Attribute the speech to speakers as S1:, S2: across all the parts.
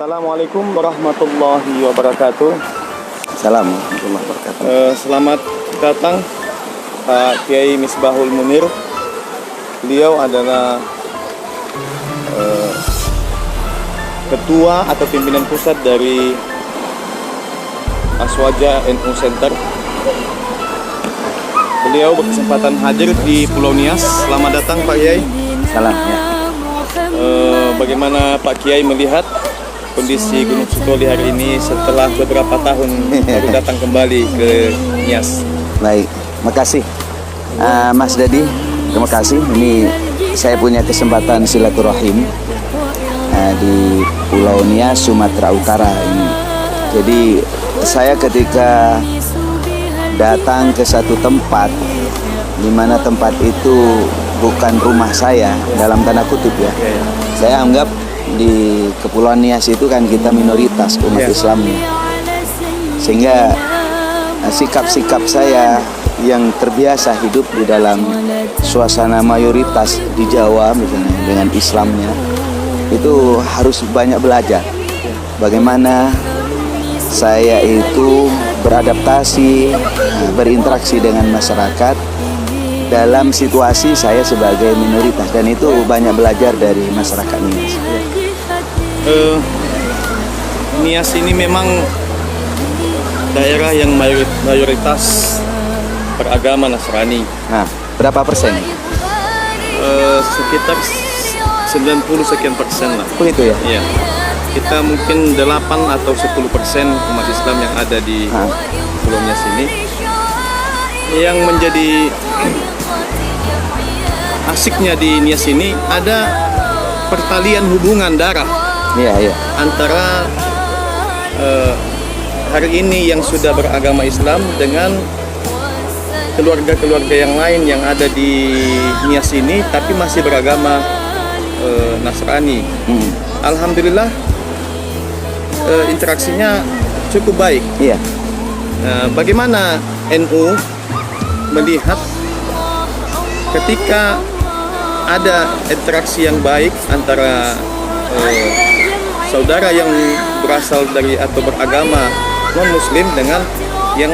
S1: Assalamualaikum warahmatullahi wabarakatuh.
S2: Assalamualaikum warahmatullahi wabarakatuh.
S1: Selamat datang Pak Kiai Misbahul Munir. Beliau adalah ketua atau pimpinan pusat dari Aswaja NU Center. Beliau berkesempatan hadir di Pulau Nias. Selamat datang Pak Kiai.
S2: Salam ya.
S1: Bagaimana Pak Kiai melihat kondisi Gunung Sitoli hari ini setelah beberapa tahun baru datang kembali ke Nias?
S2: Baik, makasih Mas Dadi. Terima kasih. Ini saya punya kesempatan silaturahim di Pulau Nias, Sumatera Utara ini. Jadi saya ketika datang ke satu tempat, di mana tempat itu bukan rumah saya dalam tanda kutip ya. Saya anggap di Kepulauan Nias itu kan kita minoritas umat Islamnya, sehingga sikap-sikap saya yang terbiasa hidup di dalam suasana mayoritas di Jawa misalnya dengan Islamnya, itu harus banyak belajar bagaimana saya itu beradaptasi, berinteraksi dengan masyarakat dalam situasi saya sebagai minoritas, dan itu banyak belajar dari masyarakat Nias.
S1: Nias ini memang daerah yang mayoritas beragama Nasrani.
S2: Nah, berapa persen?
S1: Sekitar 90 sekian persen lah.
S2: Begitu ya?
S1: Iya. Kita mungkin 8 atau 10% umat Islam yang ada di Pulau Nias ini. Yang menjadi asiknya di Nias ini ada pertalian hubungan darah.
S2: Iya.
S1: Antara hari ini yang sudah beragama Islam dengan keluarga-keluarga yang lain yang ada di Nias ini tapi masih beragama Nasrani. Alhamdulillah interaksinya cukup baik.
S2: Iya.
S1: Bagaimana NU melihat ketika ada interaksi yang baik antara saudara yang berasal dari atau beragama non-muslim dengan yang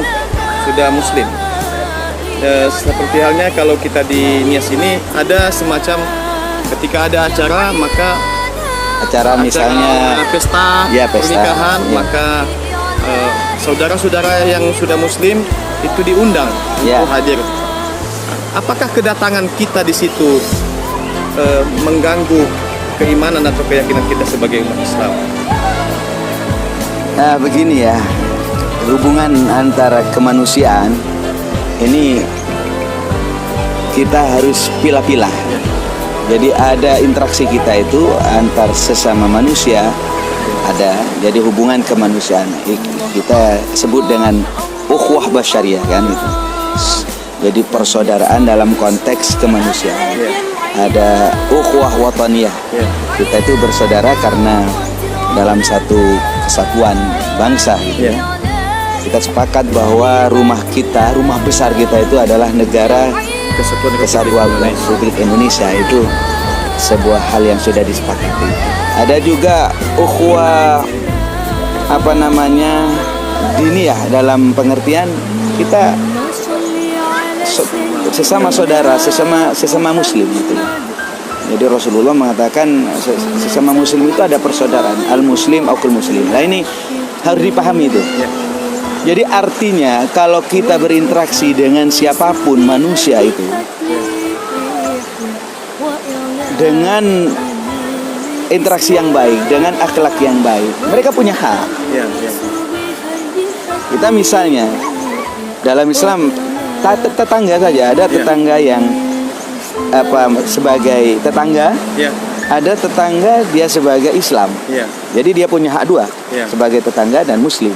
S1: sudah muslim. Seperti halnya kalau kita di Nias ini ada semacam ketika ada acara, maka
S2: misalnya
S1: pesta, pernikahan, maka saudara-saudara yang sudah muslim itu diundang untuk hadir. Apakah kedatangan kita di situ mengganggu keimanan atau keyakinan kita sebagai umat Islam?
S2: Nah, begini ya, hubungan antara kemanusiaan ini kita harus pilah-pilah. Jadi ada interaksi kita itu antar sesama manusia, ada. Jadi hubungan kemanusiaan kita sebut dengan ukhuwah basyariyah kan itu. Jadi persaudaraan dalam konteks kemanusiaan. Ada ukhuwah wataniyah. Kita itu bersaudara karena dalam satu kesatuan bangsa gitu ya. Kita sepakat bahwa rumah besar kita itu adalah negara Kesatuan Republik Indonesia. Itu sebuah hal yang sudah disepakati. Ada juga ukhuwah diniyah dalam pengertian kita sesama saudara, sesama muslim gitu. Jadi Rasulullah mengatakan sesama muslim itu ada persaudaraan, al-muslim aukul muslim. Nah ini harus dipahami itu. Jadi artinya kalau kita berinteraksi dengan siapapun manusia itu dengan interaksi yang baik, dengan akhlak yang baik, mereka punya hak. Kita misalnya dalam Islam tetangga saja, ada tetangga yang sebagai tetangga, ada tetangga dia sebagai Islam. Jadi dia punya hak dua, sebagai tetangga dan muslim.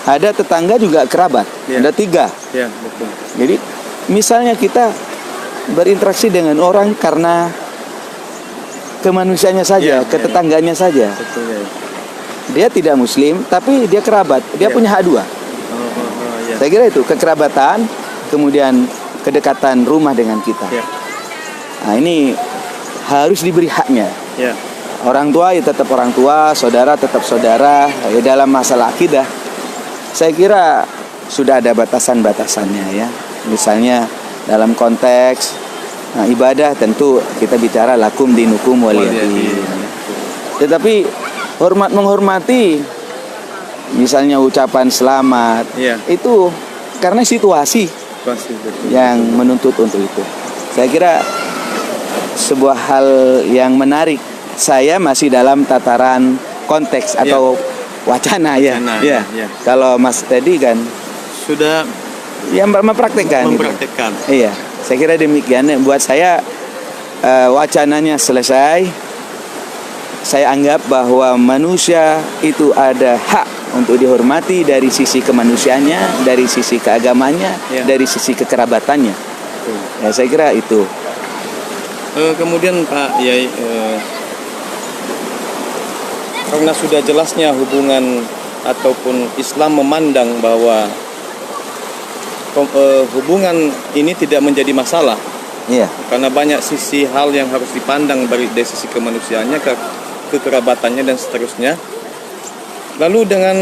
S2: Ada tetangga juga kerabat, ada 3.
S1: Betul.
S2: Jadi misalnya kita berinteraksi dengan orang karena kemanusiaannya saja, ketetangganya saja.
S1: Betul,
S2: Dia tidak muslim tapi dia kerabat, dia punya hak dua. Saya kira itu kekerabatan, kemudian kedekatan rumah dengan kita. Nah ini harus diberi haknya. orang tua ya tetap orang tua, saudara tetap saudara. Ya, dalam masalah akidah, saya kira sudah ada batasan-batasannya ya. Misalnya dalam konteks ibadah tentu kita bicara lakum dinukum waliyadin. Tetapi menghormati, misalnya ucapan selamat, itu karena situasi yang menuntut untuk itu. Saya kira sebuah hal yang menarik. Saya masih dalam tataran konteks atau wacana ya. Kalau Mas Teddy kan
S1: sudah
S2: yang mempraktekkan. Iya, saya kira demikian. Buat saya wacananya selesai. Saya anggap bahwa manusia itu ada hak untuk dihormati dari sisi kemanusiaannya, dari sisi keagamanya, dari sisi kekerabatannya. Ya, saya kira itu.
S1: Kemudian Pak Yai, karena sudah jelasnya hubungan ataupun Islam memandang bahwa hubungan ini tidak menjadi masalah, karena banyak sisi hal yang harus dipandang dari sisi kemanusiaannya, kekerabatannya dan seterusnya. Lalu dengan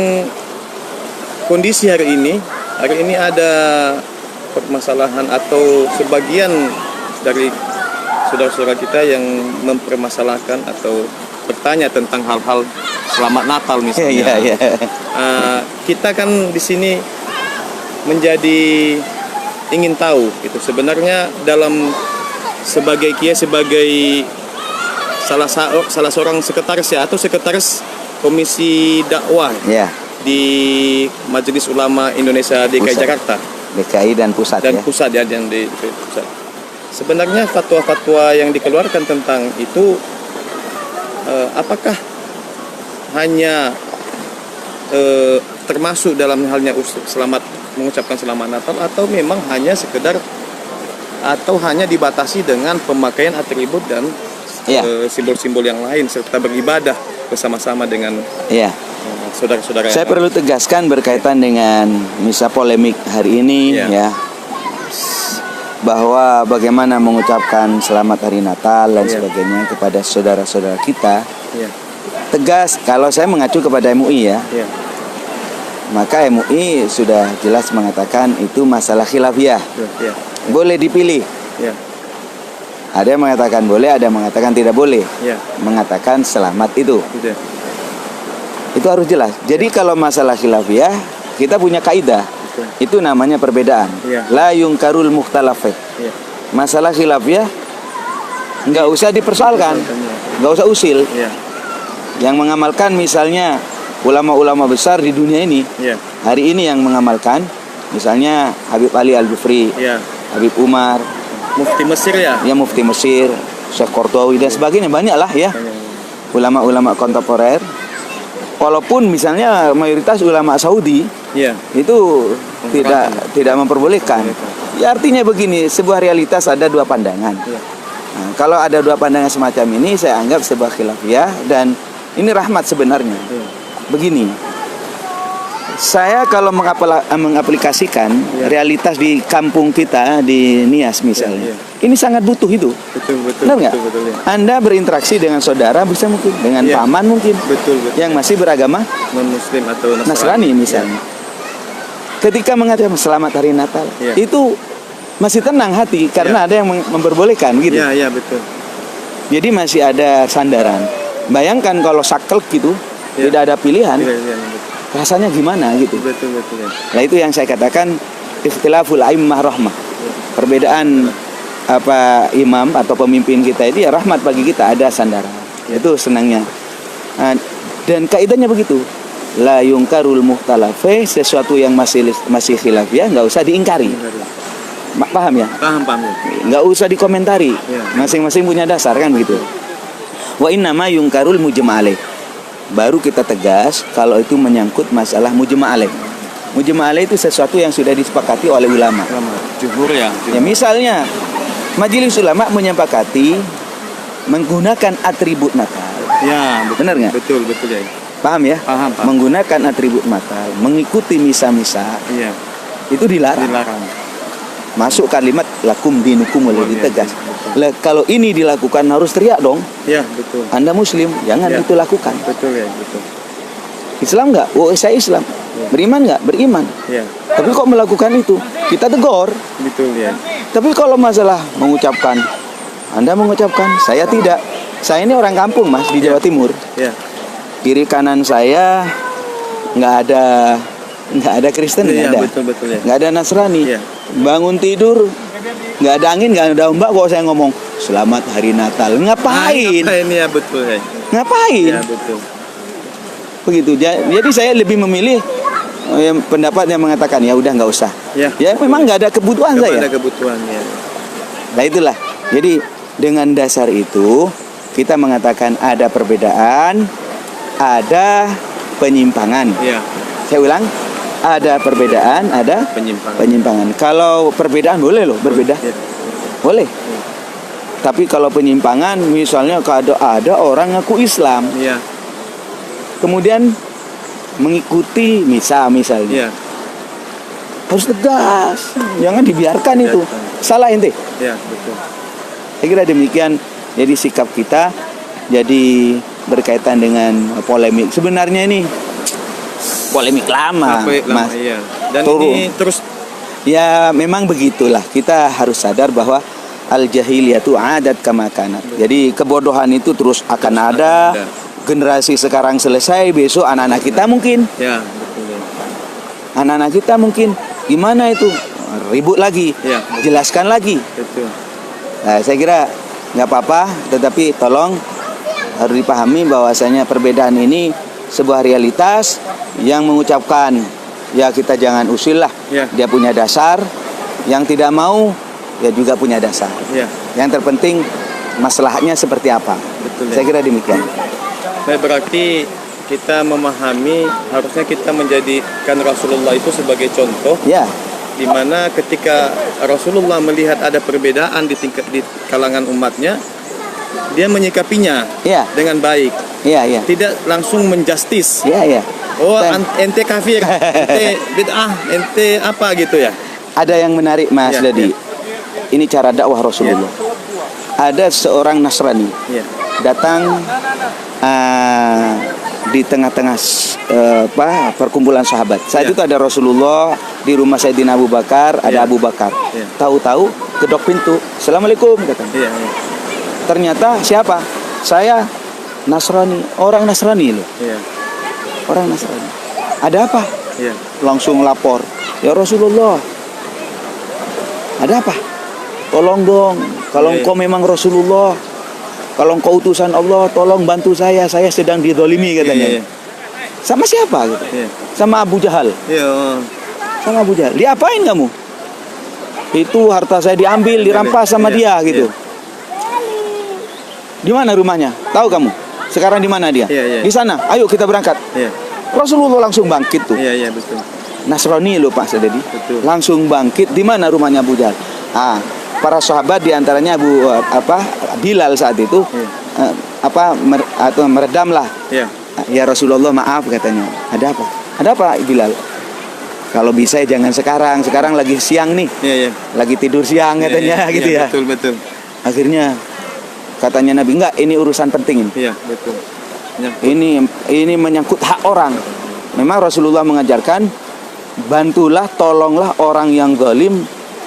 S1: kondisi hari ini ada permasalahan atau sebagian dari saudara-saudara kita yang mempermasalahkan atau bertanya tentang hal-hal selamat Natal misalnya. Kita kan di sini menjadi ingin tahu itu sebenarnya dalam sebagai kiai, sebagai salah seorang sekretaris atau sekretaris komisi dakwah di Majelis Ulama Indonesia DKI Jakarta.
S2: DKI dan pusat
S1: yang di pusat. Sebenarnya fatwa-fatwa yang dikeluarkan tentang itu apakah hanya termasuk dalam halnya mengucapkan selamat Natal, atau memang hanya sekedar atau hanya dibatasi dengan pemakaian atribut dan simbol-simbol yang lain serta beribadah bersama-sama dengan saudara-saudara.
S2: Saya perlu tegaskan berkaitan dengan misal polemik hari ini bahwa bagaimana mengucapkan selamat hari Natal dan sebagainya kepada saudara-saudara kita. Tegas, kalau saya mengacu kepada MUI maka MUI sudah jelas mengatakan itu masalah khilafiyah. Boleh dipilih. Ada yang mengatakan boleh, ada yang mengatakan tidak boleh. Mengatakan selamat itu. Itu harus jelas. Jadi kalau masalah khilafiyah, kita punya kaidah. Itu namanya perbedaan. La yungkarul mukhtalafah. Masalah khilafiyah nggak usah dipersoalkan, nggak usah usil. Yang mengamalkan misalnya ulama-ulama besar di dunia ini, hari ini yang mengamalkan, misalnya Habib Ali Al-Jufri, Habib Umar,
S1: Mufti Mesir
S2: Mufti Mesir, Syekh Qardawi dan sebagainya, banyak lah ya. Ulama-ulama kontemporer. Walaupun misalnya mayoritas ulama Saudi itu tidak memperbolehkan. Ya, artinya begini, sebuah realitas ada dua pandangan. Nah, kalau ada dua pandangan semacam ini, saya anggap sebuah khilafiyah dan ini rahmat sebenarnya. Begini, saya kalau mengaplikasikan realitas di kampung kita di Nias misalnya, ini sangat butuh itu. Benar nggak? Anda berinteraksi dengan saudara bisa mungkin, dengan paman mungkin, yang masih beragama
S1: non-Muslim atau
S2: Nasrani misalnya. Ketika mengatakan selamat hari Natal, itu masih tenang hati karena ada yang memperbolehkan gitu.
S1: Betul.
S2: Jadi masih ada sandaran. Bayangkan kalau saklek gitu, tidak ada pilihan. Rasanya gimana gitu.
S1: Betul.
S2: Nah, itu yang saya katakan ikhtilaful a'immah rahmah. Perbedaan imam atau pemimpin kita itu rahmat bagi kita, ada sandaran. Itu senangnya. Dan kaidahnya begitu. La yungkarul muhtalafe, sesuatu yang masih khilafiyah nggak usah diingkari. Paham ya?
S1: Paham.
S2: Nggak usah dikomentari. Masing-masing punya dasar kan begitu. Wa innama yungkarul mujma' alaih. Baru kita tegas kalau itu menyangkut masalah mujma' alaih. Mujma' alaih itu sesuatu yang sudah disepakati oleh ulama.
S1: Jumhur ya.
S2: Misalnya Majelis Ulama menyepakati menggunakan atribut Natal. Benar nggak?
S1: Betul ya.
S2: Paham ya?
S1: Paham.
S2: Menggunakan atribut Natal, mengikuti misa-misa. Itu dilarang. masuk kalimat lakum dinukum lebih tegas. Kalau ini dilakukan harus teriak dong.
S1: Ya, betul.
S2: Anda Muslim, jangan
S1: Ya.
S2: itu lakukan.
S1: Betul ya, betul.
S2: Islam nggak? Oh, saya Islam. Beriman nggak? Beriman.
S1: Ya,
S2: Tapi kok melakukan itu? Kita tegur.
S1: betul ya.
S2: Tapi kalau masalah mengucapkan, Anda mengucapkan, saya tidak. Saya ini orang kampung Mas di Jawa Timur.
S1: Ya,
S2: Kiri kanan saya nggak ada Kristen, nggak
S1: iya,
S2: ada.
S1: betul ya.
S2: Nggak ada Nasrani.
S1: Iya.
S2: Bangun tidur nggak ada angin, nggak ada ombak, kok saya ngomong selamat hari Natal. Ngapain?
S1: Ngapain ya, betul ya.
S2: Ngapain?
S1: Ya, betul.
S2: Begitu. Jadi saya lebih memilih pendapat yang mengatakan ya udah nggak usah.
S1: Ya.
S2: Ya memang nggak ada kebutuhan saya.
S1: Ada kebutuhannya.
S2: Nah itulah. Jadi dengan dasar itu kita mengatakan ada perbedaan, ada penyimpangan.
S1: Ya,
S2: Saya ulang, ada perbedaan, ada penyimpangan. Kalau perbedaan boleh loh berbeda,
S1: Ya.
S2: boleh. Tapi kalau penyimpangan, misalnya ada orang ngaku Islam,
S1: Ya,
S2: kemudian mengikuti misa misalnya,
S1: ya,
S2: harus tegas, jangan dibiarkan
S1: Ya,
S2: itu.
S1: betul.
S2: Salah ente.
S1: ya, betul.
S2: Saya kira demikian. Jadi sikap kita jadi berkaitan dengan polemik. Sebenarnya ini polemik lama,
S1: Sampai lama,
S2: Mas.
S1: iya. Dan
S2: Turun.
S1: ini terus
S2: Ya memang begitulah. Kita harus sadar bahwa al-jahiliyatu adat kama kanat. Jadi kebodohan itu terus akan ada. Generasi sekarang selesai, besok anak-anak kita mungkin.
S1: ya, betul ya.
S2: Anak-anak kita mungkin gimana itu? Ribut lagi.
S1: Ya, betul.
S2: Jelaskan lagi.
S1: Betul.
S2: Nah, saya kira nggak apa-apa, tetapi tolong harus dipahami bahwasanya perbedaan ini sebuah realitas yang mengucapkan ya kita jangan usil lah.
S1: Ya.
S2: Dia punya dasar, yang tidak mau ya juga punya dasar.
S1: Ya,
S2: Yang terpenting masalahnya seperti apa.
S1: betul ya.
S2: Saya kira demikian.
S1: Nah, berarti kita memahami harusnya kita menjadikan Rasulullah itu sebagai contoh,
S2: Ya,
S1: di mana ketika Rasulullah melihat ada perbedaan di kalangan umatnya, dia menyikapinya
S2: ya,
S1: dengan baik,
S2: ya, ya,
S1: tidak langsung menjustis.
S2: ya, ya.
S1: Oh,
S2: Dan
S1: ente kafir, ente bid'ah, ente apa gitu ya.
S2: ada yang menarik Mas
S1: Ya,
S2: Dadi.
S1: ya.
S2: Ini cara dakwah Rasulullah. Ada seorang Nasrani
S1: Ya,
S2: datang di tengah-tengah perkumpulan sahabat. Saat
S1: Ya.
S2: itu ada Rasulullah di rumah Sayyidina Abu Bakar, ada
S1: Ya.
S2: Abu Bakar.
S1: Ya.
S2: Tahu-tahu kedok pintu. Assalamualaikum katanya.
S1: iya, iya,
S2: Ternyata siapa? Saya Nasrani, orang Nasrani loh.
S1: iya,
S2: Orang Nasrani. Ada apa?
S1: iya.
S2: Langsung lapor. Ya Rasulullah. Ada apa? Tolong dong. Kalau
S1: Ya, ya.
S2: engkau memang Rasulullah, kalau engkau utusan Allah, tolong bantu saya. Saya sedang didolimi katanya.
S1: Iya, iya,
S2: Sama siapa gitu?
S1: iya.
S2: Sama Abu Jahal.
S1: Iya, oh.
S2: Sama Abu Jahal. Diapain kamu? Itu harta saya diambil, dirampas sama dia
S1: Iya,
S2: gitu.
S1: iya.
S2: Di mana rumahnya? Tahu kamu? Sekarang di mana dia?
S1: Iya, iya.
S2: Di sana. Ayo kita berangkat.
S1: Iya,
S2: Rasulullah langsung bangkit tuh.
S1: iya, iya, betul.
S2: Nasrani loh Pak Sadedi.
S1: Betul.
S2: Langsung bangkit. Di mana rumahnya Abu Jahal? Para sahabat diantaranya Bilal saat itu
S1: Iya.
S2: atau meredamlah.
S1: Iya,
S2: Ya Rasulullah maaf katanya. Ada apa? Ada apa Bilal? Kalau bisa jangan sekarang. Sekarang lagi siang nih.
S1: iya, iya.
S2: Lagi tidur siang
S1: Iya,
S2: katanya
S1: iya,
S2: gitu
S1: iya,
S2: ya.
S1: Betul, betul.
S2: Akhirnya katanya Nabi, enggak, ini urusan penting ini.
S1: Iya, betul. Ya,
S2: Ini menyangkut hak orang. Memang Rasulullah mengajarkan bantulah, tolonglah orang yang zalim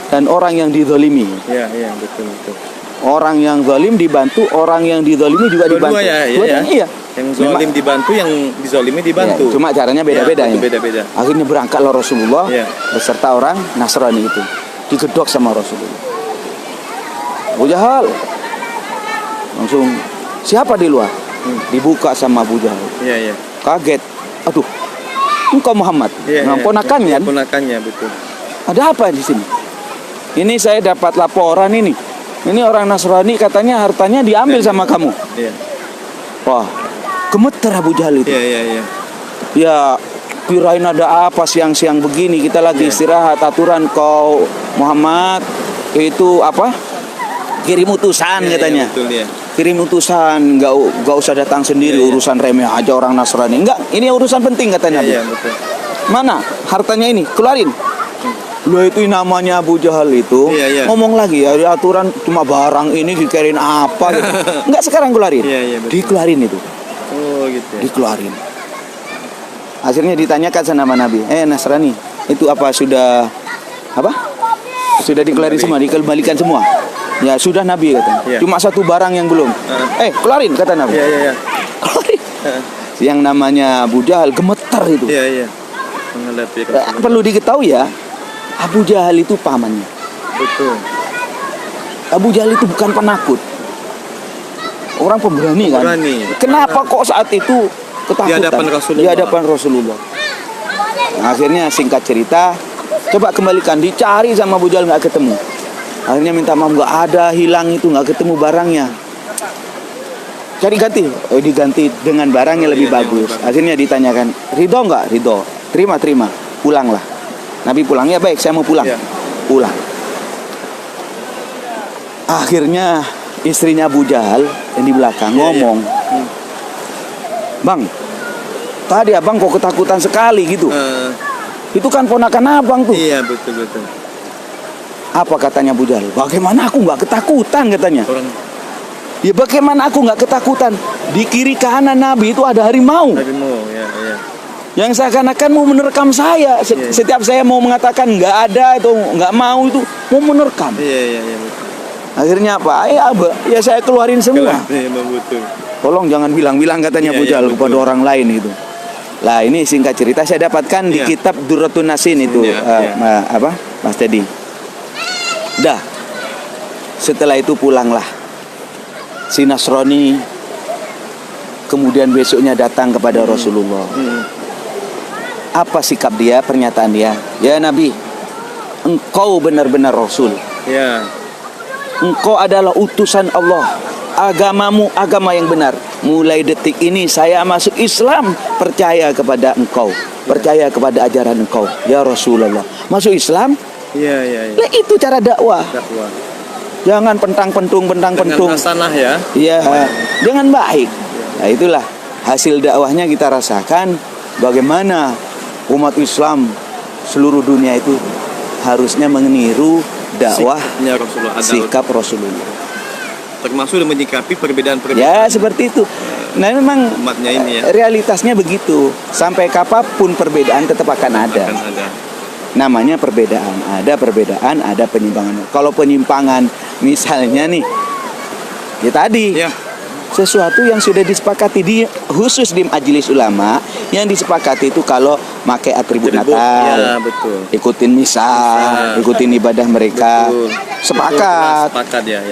S2: dan orang yang dizalimi.
S1: iya, iya, betul, betul.
S2: Orang yang zalim dibantu, orang yang dizalimi juga
S1: Dua-dua
S2: dibantu.
S1: ya, iya,
S2: Dua-duanya,
S1: ya.
S2: iya.
S1: Yang zalim dibantu, yang dizalimi dibantu.
S2: Ya, cuma caranya beda-beda
S1: Ya,
S2: ya.
S1: beda-beda.
S2: Akhirnya berangkatlah Rasulullah
S1: Iya.
S2: beserta orang Nasrani itu. Digedok sama Rasulullah. Abu Jahal langsung siapa di luar? Dibuka sama Abu Jahal.
S1: Iya, iya.
S2: Kaget. Aduh, engkau Muhammad.
S1: Iya, iya.
S2: Ponakan kan?
S1: Ponakannya, betul.
S2: Ada apa di sini? Ini saya dapat laporan ini. Ini orang Nasrani katanya hartanya diambil sama kamu.
S1: Iya,
S2: Wah, gemeter Abu Jahal itu.
S1: iya, iya, iya.
S2: Ya, kirain ada apa siang-siang begini. Kita lagi
S1: Iya.
S2: istirahat. Aturan kau Muhammad itu apa? Kirim utusan
S1: Iya,
S2: katanya.
S1: iya, betul ya.
S2: Kirim utusan, nggak usah datang sendiri.
S1: Iya, iya.
S2: Urusan remeh aja orang Nasrani. Enggak, ini urusan penting katanya.
S1: Iya, iya, betul.
S2: Mana hartanya ini? Keluarin. Lo itu namanya Abu Jahal itu ngomong lagi ya, aturan cuma barang ini dikeluarin apa gitu. Enggak, sekarang keluarin. Dikeluarin itu.
S1: Oh gitu ya.
S2: Dikeluarin. Akhirnya ditanyakan sama Nabi, Nasrani, itu apa sudah apa? Sudah dikeluarin semua, dikembalikan semua. Ya sudah Nabi kata. Cuma satu barang yang belum. Keluarin kata Nabi. Keluarin. Yang namanya Abu Jahal gemetar itu. Perlu diketahui ya, Abu Jahal itu pamannya.
S1: Betul.
S2: Abu Jahal itu bukan penakut. Orang pemberani kan. Kenapa kok saat itu ketakutan di hadapan Rasulullah? Nah, akhirnya singkat cerita, coba kembalikan, dicari sama Abu Jahal nggak ketemu. Akhirnya minta maaf, nggak ada, hilang itu, nggak ketemu barangnya. Cari ganti, diganti dengan barang yang lebih bagus. Akhirnya ditanyakan, ridho nggak? Ridho. Terima, pulanglah. Nabi pulangnya baik, saya mau pulang. Pulang. Akhirnya istrinya Abu Jahal yang di belakang ngomong, Bang, tadi abang kok ketakutan sekali gitu. Itu kan ponakan abang tuh.
S1: Iya, betul.
S2: Apa katanya Abu Jahal? Bagaimana aku nggak ketakutan katanya. Ya bagaimana aku nggak ketakutan? Di kiri kanan Nabi itu ada harimau.
S1: Ya.
S2: Yang seakan-akan mau menerkam saya. Setiap saya mau mengatakan nggak ada atau nggak mau, itu mau menerkam.
S1: Iya, betul.
S2: Akhirnya apa? Ya saya keluarin semua.
S1: Betul.
S2: Tolong jangan bilang-bilang katanya Abu Jahal kepada orang lain itu. Lah ini singkat cerita saya dapatkan di kitab Durratun Nasin itu, Mas Teddy. Dah. Setelah itu pulanglah si Nasrani. Kemudian besoknya datang kepada Rasulullah. Apa sikap dia, pernyataan dia? Ya Nabi, engkau benar-benar Rasul.
S1: Ya.
S2: Engkau adalah utusan Allah. Agamamu agama yang benar. Mulai detik ini saya masuk Islam, percaya kepada engkau, percaya kepada ajaran engkau, ya Rasulullah. Masuk Islam?
S1: Iya.
S2: Lah itu cara dakwah. Jangan pentang-pentung. Dengan
S1: hasanah ya.
S2: Iya, dengan baik. Nah itulah hasil dakwahnya kita rasakan, bagaimana umat Islam seluruh dunia itu harusnya meniru dakwah sikap Rasulullah.
S1: Termasuk menyikapi perbedaan-perbedaan.
S2: Ya seperti itu. Nah memang
S1: umatnya ini ya.
S2: Realitasnya begitu. Sampai kapanpun perbedaan tetap akan ada. Namanya perbedaan. Ada perbedaan, ada penyimpangan. Kalau penyimpangan misalnya nih, ya tadi sesuatu yang sudah disepakati khusus di majelis ulama, yang disepakati itu kalau pakai atribut Natal, ikutin misa, ikutin ibadah mereka, sepakat. Ya.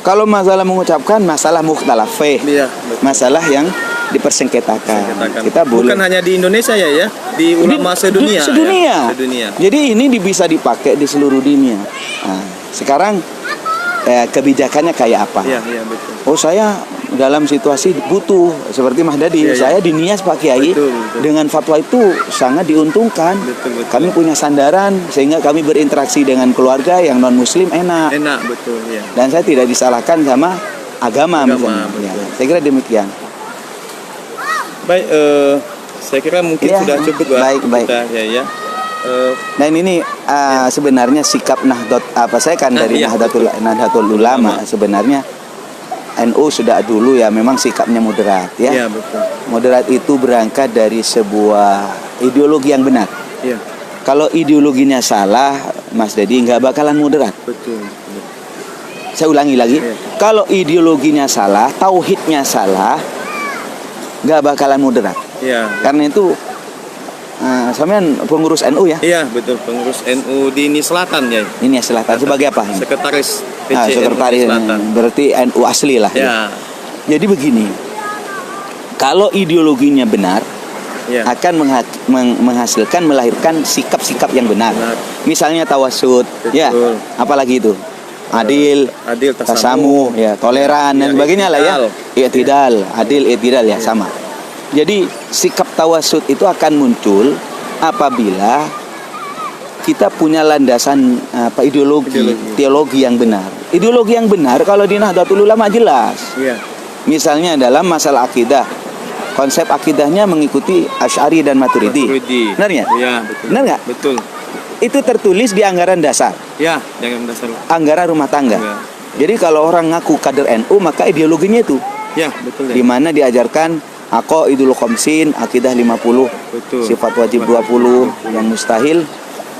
S2: Kalau masalah mengucapkan, masalah mukhtalafeh, masalah yang dipersengketakan. Kita boleh.
S1: Bukan hanya di Indonesia ya, di ulama sedunia.
S2: Sedunia. Jadi ini bisa dipakai di seluruh dunia. Nah, sekarang kebijakannya kayak apa?
S1: Iya, betul.
S2: Oh saya dalam situasi butuh seperti Mas Dadi, saya di Nias Pak Kiai, dengan fatwa itu sangat diuntungkan.
S1: Betul.
S2: Kami punya sandaran sehingga kami berinteraksi dengan keluarga yang non Muslim enak.
S1: Betul ya.
S2: Dan saya tidak disalahkan sama agama misalnya. Ya, saya kira demikian.
S1: Baik, saya kira mungkin sudah cukup
S2: baik.
S1: Kita, ya.
S2: Dan ini sebenarnya sikap saya kan dari Nahdlatul Ulama. Sebenarnya NU sudah dulu ya memang sikapnya moderat ya.
S1: Iya, betul.
S2: Moderat itu berangkat dari sebuah ideologi yang benar.
S1: Iya.
S2: Kalau ideologinya salah, Mas Dedi, nggak bakalan moderat.
S1: Betul.
S2: Saya ulangi lagi. Kalau ideologinya salah, tauhidnya salah, nggak bakalan moderat.
S1: Iya.
S2: Karena itu sampean pengurus NU ya?
S1: Iya, betul, pengurus NU di Nias Selatan ya.
S2: Nias Selatan sebagai apa?
S1: Sekretaris
S2: sekretaris berarti NU asli lah.
S1: Ya.
S2: Jadi begini, kalau ideologinya benar, akan menghasilkan melahirkan sikap-sikap yang benar. Misalnya tawasud, ya, apalagi itu adil, tasamuh, ya, toleran dan sebagainya lah ya. I'tidal, adil, i'tidal ya sama. Jadi sikap tawasud itu akan muncul apabila kita punya landasan teologi yang benar. Ideologi yang benar kalau di Nahdlatul Ulama jelas. Misalnya dalam masalah akidah, konsep akidahnya mengikuti Asy'ari dan Maturidi. Benar ya?
S1: Iya, betul.
S2: Benar nggak?
S1: Betul.
S2: itu tertulis di anggaran dasar,
S1: Ya, jangan dasar.
S2: anggaran rumah tangga.
S1: Ya.
S2: Jadi kalau orang ngaku kader NU, maka ideologinya itu,
S1: Ya, betul
S2: di
S1: ya.
S2: mana diajarkan aqaidul khamsin, akidah 50,
S1: Betul.
S2: sifat wajib 20, yang mustahil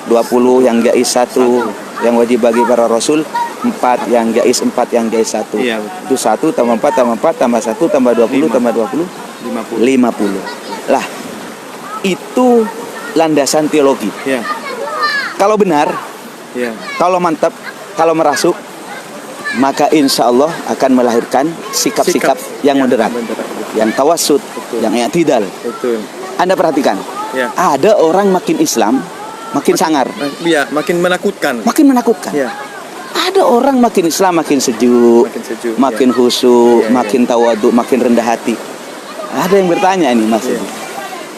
S2: 20, yang jaiz 1, yang wajib bagi para rasul 4, yang jaiz 4, yang jaiz 1.
S1: Iya, betul.
S2: Itu 1 tambah 4 tambah 4 tambah 1 tambah 20
S1: Lima.
S2: tambah 20
S1: 50.
S2: 50. Lah, itu landasan teologi.
S1: Ya.
S2: Kalau benar,
S1: Ya.
S2: kalau mantap, kalau merasuk, maka insya Allah akan melahirkan sikap-sikap yang moderat, yang tawassut,
S1: Betul.
S2: yang i'tidal.
S1: Betul.
S2: Anda perhatikan,
S1: Ya.
S2: ada orang makin Islam, makin sangar,
S1: Iya, makin menakutkan.
S2: makin menakutkan.
S1: Ya.
S2: Ada orang makin Islam, makin sejuk,
S1: Makin sejuk.
S2: makin khusyuk,
S1: Ya, ya.
S2: makin tawadhu, makin rendah hati. Ada yang bertanya ini, Mas.
S1: Ya.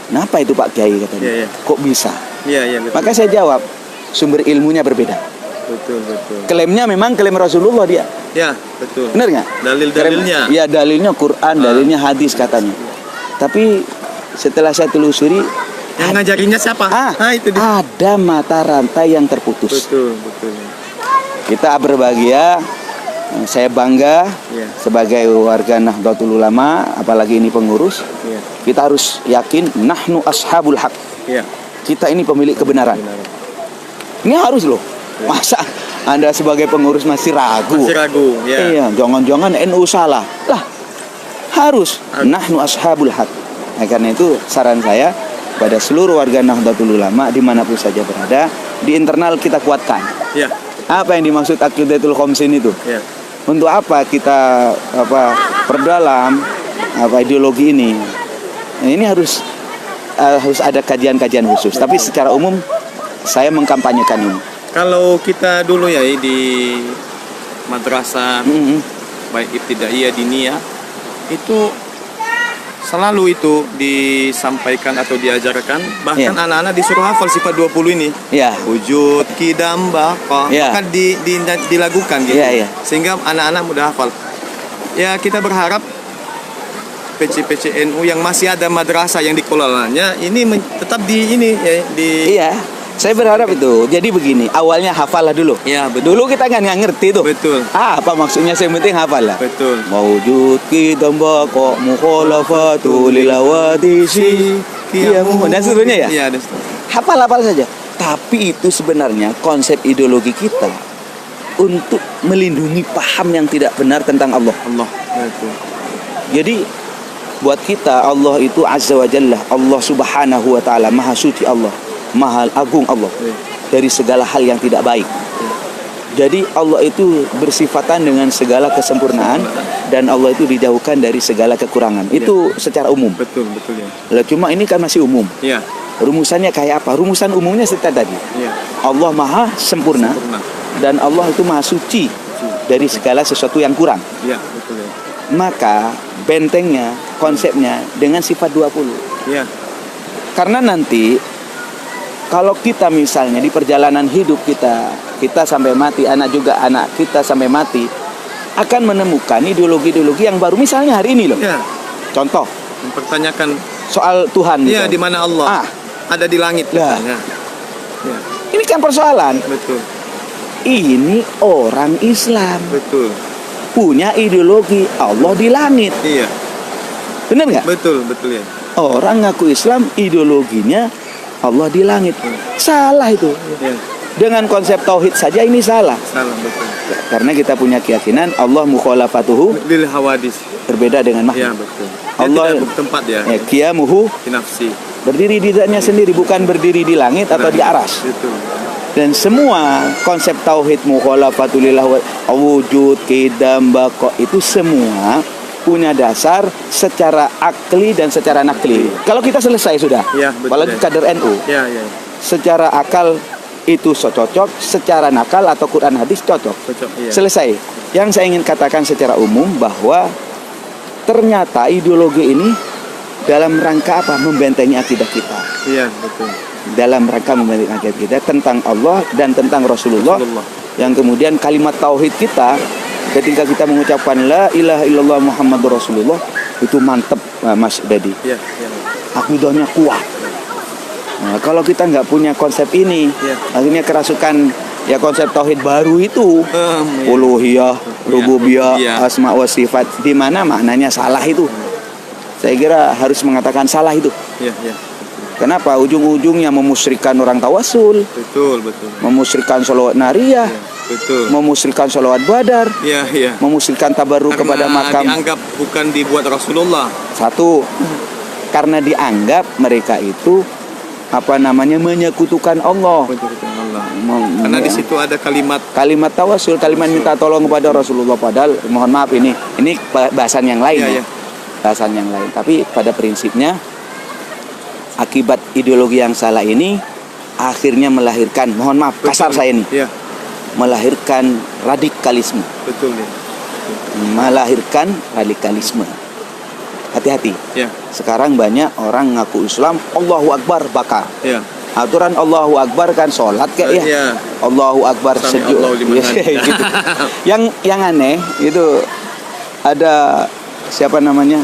S2: Kenapa itu Pak Kiai katanya?
S1: Ya, ya.
S2: Kok bisa?
S1: Iya, iya, betul.
S2: Maka saya jawab, sumber ilmunya berbeda.
S1: Betul, betul.
S2: Klaimnya memang klaim Rasulullah dia.
S1: Ya, betul.
S2: Benar nggak?
S1: Dalil-dalilnya.
S2: Ya, dalilnya Quran, dalilnya hadis katanya. Tapi setelah saya telusuri,
S1: Yang ngajarinnya siapa? Itu dia.
S2: ada mata rantai yang terputus.
S1: Betul, betul.
S2: Kita berbahagia, saya bangga
S1: Ya.
S2: sebagai warga Nahdlatul Ulama, apalagi ini pengurus.
S1: Ya.
S2: Kita harus yakin nahnu ashabul haq.
S1: Ya.
S2: Kita ini pemilik kebenaran.
S1: Benar.
S2: Ini harus loh. Masa Anda sebagai pengurus masih ragu?
S1: Masih ragu, ya.
S2: Iya, jangan-jangan NU salah. Lah, harus nahnu ashabul haq. Nah, karena itu saran saya pada seluruh warga Nahdlatul Ulama dimanapun saja berada, di internal kita kuatkan.
S1: Ya.
S2: Apa yang dimaksud akidatul khamsin itu?
S1: Ya.
S2: Untuk apa kita perdalam ideologi ini? Nah, ini harus ada kajian-kajian khusus. Tapi secara umum saya mengkampanyekan ini.
S1: Kalau kita dulu ya di madrasah baik ibtidaiyah diniyah itu selalu itu disampaikan atau diajarkan, bahkan
S2: Ya.
S1: anak-anak disuruh hafal sifat 20 ini.
S2: Ya,
S1: Wujud, kidam, baqa,
S2: Ya.
S1: maka dilakukan gitu.
S2: Ya, ya.
S1: Sehingga anak-anak mudah hafal. Ya, kita berharap PC NU yang masih ada madrasah yang dikelolanya ini tetap di ini ya di
S2: iya. Saya berharap itu. Jadi begini, awalnya hafalah dulu.
S1: Ya, betul.
S2: Dulu kita nggak ngerti tuh.
S1: Betul.
S2: Apa maksudnya? Saya penting hafal lah.
S1: Betul.
S2: Mawujud kita baqa mukhalafatu lil hawadisi qiyamu dan seterusnya ya.
S1: Iya, dan seterusnya.
S2: Hafal saja. Tapi itu sebenarnya konsep ideologi kita untuk melindungi paham yang tidak benar tentang Allah.
S1: Allah. Betul.
S2: Jadi buat kita Allah itu Azza wa Jalla, Allah Subhanahu wa taala, Maha Suci Allah, Maha Agung Allah dari segala hal yang tidak baik. Jadi Allah itu bersifatan dengan segala kesempurnaan dan Allah itu dijauhkan dari segala kekurangan. Itu secara umum.
S1: Betul, betul ya.
S2: Lah cuma ini kan masih umum.
S1: Iya.
S2: Rumusannya kayak apa? Rumusan umumnya seperti tadi.
S1: Iya.
S2: Allah Maha sempurna
S1: Sempurna.
S2: dan Allah itu Maha suci dari segala sesuatu yang kurang.
S1: Iya, betul ya.
S2: Maka bentengnya, konsepnya dengan sifat 20.
S1: Iya.
S2: Karena nanti kalau kita misalnya di perjalanan hidup kita sampai mati, anak kita sampai mati, akan menemukan ideologi-ideologi yang baru. Misalnya hari ini loh.
S1: Iya.
S2: Contoh
S1: Mempertanyakan
S2: soal Tuhan.
S1: iya
S2: gitu.
S1: di mana Allah?
S2: Ah.
S1: Ada di langit
S2: Lah.
S1: misalnya. Iya.
S2: Ini kan persoalan.
S1: Betul.
S2: Ini orang Islam
S1: Betul.
S2: punya ideologi Allah di langit.
S1: Iya.
S2: Benar nggak?
S1: Betul, betul ya.
S2: Orang ngaku Islam ideologinya Allah di langit. Salah itu.
S1: Iya.
S2: Dengan konsep tauhid saja ini salah.
S1: Salah, betul.
S2: Karena kita punya keyakinan Allah mukhalafatuhu
S1: Lil hawadis.
S2: berbeda dengan
S1: Iya,
S2: makhluk.
S1: betul.
S2: Allah
S1: Dia tidak bertempat ya.
S2: qiyamuhu
S1: Di nafsi.
S2: berdiri di dirinya sendiri, bukan berdiri di langit atau di aras.
S1: Betul.
S2: Dan semua konsep tauhid mukhalafatulillah wujud qidam baqa itu semua punya dasar secara akli dan secara nakli. Kalau kita selesai sudah,
S1: Iya, betul.
S2: apalagi kader NU,
S1: Iya, iya.
S2: secara akal itu cocok, secara nakal atau Quran hadis cocok.
S1: Cocok, iya.
S2: Selesai. Yang saya ingin katakan secara umum bahwa ternyata ideologi ini dalam rangka apa? Membentengi akidah kita.
S1: Iya, betul.
S2: Dalam rangka membentengi akidah kita tentang Allah dan tentang Rasulullah. Yang kemudian kalimat tauhid kita ketika kita mengucapkan la ilaha illallah Muhammadur Rasulullah itu mantep, Mas Dadi.
S1: Iya, iya.
S2: Akidahnya kuat. Nah, kalau kita nggak punya konsep ini, akhirnya kerasukan ya konsep tauhid baru itu, uluhiyah, rububiyah, asma wa sifat, di mana maknanya salah itu. Saya kira harus mengatakan salah itu. Kenapa? Ujung-ujungnya memusyrikan orang tawasul,
S1: betul.
S2: memusyrikan sholawat nariyah,
S1: betul.
S2: memusyrikan sholawat badar, memusyrikan tabarruk kepada makam.
S1: Dianggap bukan dibuat Rasulullah.
S2: Satu, karena dianggap mereka itu menyekutukan Allah.
S1: Karena di situ ada kalimat
S2: tawasul, kalimat minta tolong kepada Rasulullah. Padahal mohon maaf ini bahasan yang lain. Bahasan yang lain. Tapi pada prinsipnya akibat ideologi yang salah ini akhirnya melahirkan, mohon maaf kasar saya ini, melahirkan radikalisme.
S1: Betul.
S2: Melahirkan radikalisme. Hati-hati. Sekarang banyak orang ngaku Islam, Allahu Akbar bakar. Aturan Allahu Akbar kan sholat kayak Allahu Akbar sejuk. Gitu. Yang aneh itu ada siapa namanya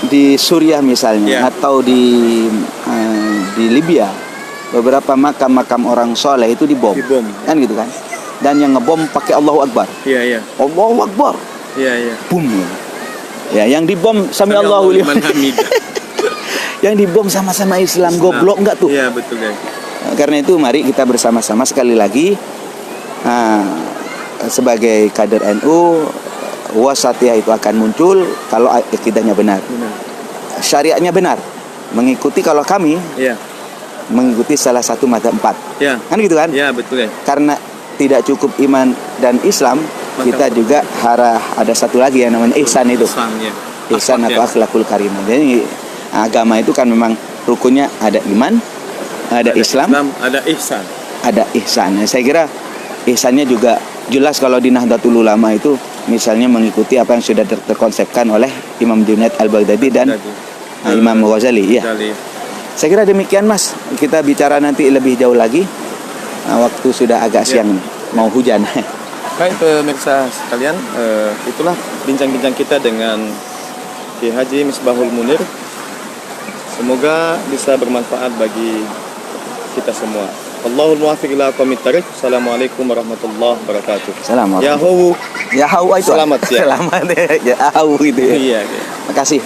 S2: di Suriah misalnya atau di Libya, beberapa makam orang soleh itu dibom. Kan gitu kan. Dan yang ngebom pakai Allahu Akbar. Allahu Akbar. Boom. Ya, yang dibom sami Allahu liman hamid. Yang dibom sama-sama Islam, goblok enggak tuh?
S1: Iya, betul guys.
S2: Karena itu mari kita bersama-sama sekali lagi sebagai kader NU, wasatiyah itu akan muncul kalau akidahnya benar. Syariatnya benar. Mengikuti kalau kami mengikuti salah satu mazhab 4. Kan gitu kan? Iya, betul ya. Karena tidak cukup iman dan Islam, kita juga ada satu lagi yang namanya ihsan itu. Ihsan atau akhlakul karimah. Jadi agama itu kan memang rukunnya ada iman, ada Islam, ada ihsan. Ada ihsan. Nah, saya kira ihsannya juga jelas kalau di Nahdlatul Ulama itu misalnya mengikuti apa yang sudah terkonsepkan oleh Imam Junaid Al-Baghdadi dan Imam Ghazali. Saya kira demikian Mas. Kita bicara nanti lebih jauh lagi. Waktu sudah agak siang nih, mau hujan.
S1: Baik pemirsa sekalian, itulah bincang-bincang kita dengan Kiai Haji Misbahul Munir. Semoga bisa bermanfaat bagi kita semua. Allahul muwaffiq ila aqwamit thariq. Assalamualaikum warahmatullahi wabarakatuh.
S2: Assalamualaikum.
S1: Ya hau itu.
S2: Selamat ya. Selamat ya hau gitu ya.
S1: Iya.
S2: Makasih.